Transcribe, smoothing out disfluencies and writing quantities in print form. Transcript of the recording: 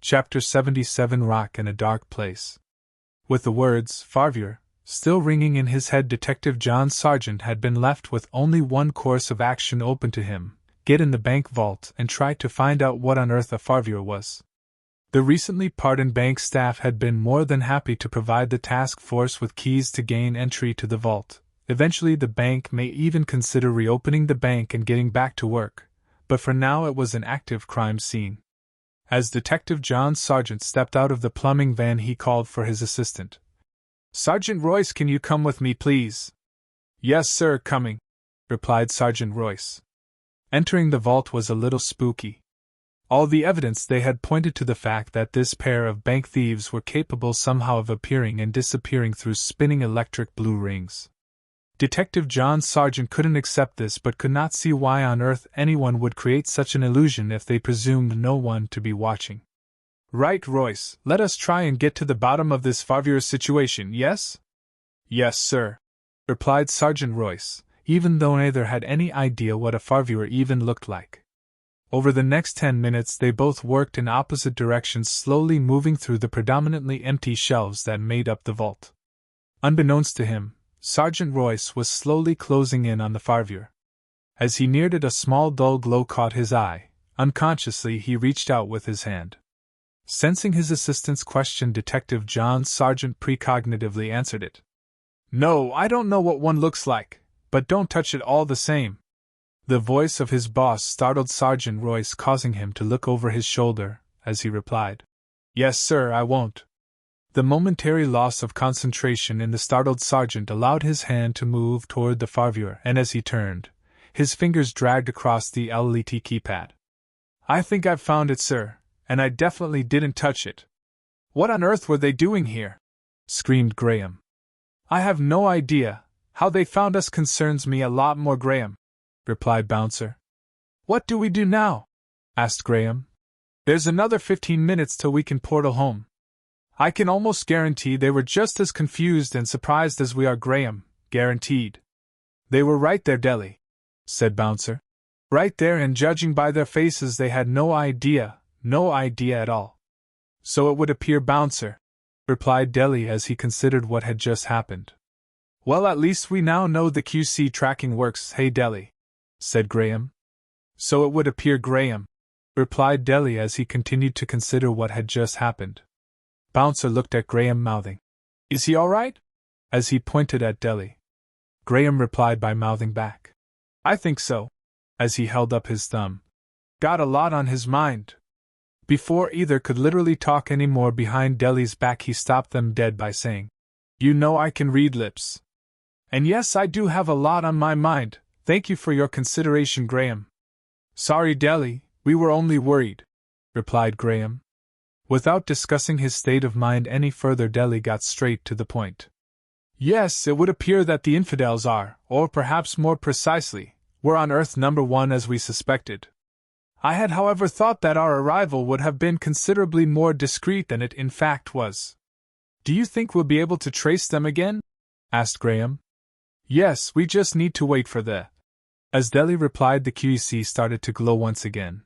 Chapter 77 Rock in a Dark Place. With the words, Farvier, still ringing in his head, Detective John Sargeant had been left with only one course of action open to him: get in the bank vault and try to find out what on earth a Farvier was. The recently pardoned bank staff had been more than happy to provide the task force with keys to gain entry to the vault. Eventually the bank may even consider reopening the bank and getting back to work, but for now it was an active crime scene. As Detective John Sargeant stepped out of the plumbing van, he called for his assistant. "Sergeant Royce, can you come with me, please?" "Yes, sir, coming," replied Sergeant Royce. Entering the vault was a little spooky. All the evidence they had pointed to the fact that this pair of bank thieves were capable somehow of appearing and disappearing through spinning electric blue rings. Detective John Sargeant couldn't accept this, but could not see why on earth anyone would create such an illusion if they presumed no one to be watching. "Right, Royce, let us try and get to the bottom of this Farvier situation, yes?" "Yes, sir," replied Sergeant Royce, even though neither had any idea what a Farvier even looked like. Over the next 10 minutes they both worked in opposite directions, slowly moving through the predominantly empty shelves that made up the vault. Unbeknownst to him, Sergeant Royce was slowly closing in on the Farvier. As he neared it, a small dull glow caught his eye. Unconsciously he reached out with his hand. Sensing his assistant's question, Detective John Sargeant precognitively answered it. "No, I don't know what one looks like, but don't touch it all the same." The voice of his boss startled Sergeant Royce, causing him to look over his shoulder, as he replied, "Yes, sir, I won't." The momentary loss of concentration in the startled sergeant allowed his hand to move toward the Farvier, and as he turned, his fingers dragged across the LED keypad. "I think I've found it, sir, and I definitely didn't touch it." "What on earth were they doing here?" screamed Graham. "I have no idea. How they found us concerns me a lot more, Graham," replied Bouncer. "What do we do now?" asked Graham. "There's another 15 minutes till we can portal home." "I can almost guarantee they were just as confused and surprised as we are, Graham, guaranteed." "They were right there, Dellie," said Bouncer. "Right there, and judging by their faces they had no idea at all." "So it would appear, Bouncer," replied Dellie as he considered what had just happened. "Well, at least we now know the QC tracking works, hey Dellie," said Graham. "So it would appear, Graham," replied Dellie as he continued to consider what had just happened. Bouncer looked at Graham, mouthing, "Is he all right?" as he pointed at Dellie. Graham replied by mouthing back, "I think so," as he held up his thumb. "Got a lot on his mind." Before either could literally talk any more behind Dellie's back, he stopped them dead by saying, "You know I can read lips. And yes, I do have a lot on my mind. Thank you for your consideration, Graham." "Sorry, Dellie, we were only worried," replied Graham. Without discussing his state of mind any further, Dellie got straight to the point. "Yes, it would appear that the Infidels are, or perhaps more precisely, were on Earth number 1 as we suspected. I had, however, thought that our arrival would have been considerably more discreet than it in fact was." "Do you think we'll be able to trace them again?" asked Graham. "Yes, we just need to wait for the..." As Dellie replied, the QEC started to glow once again.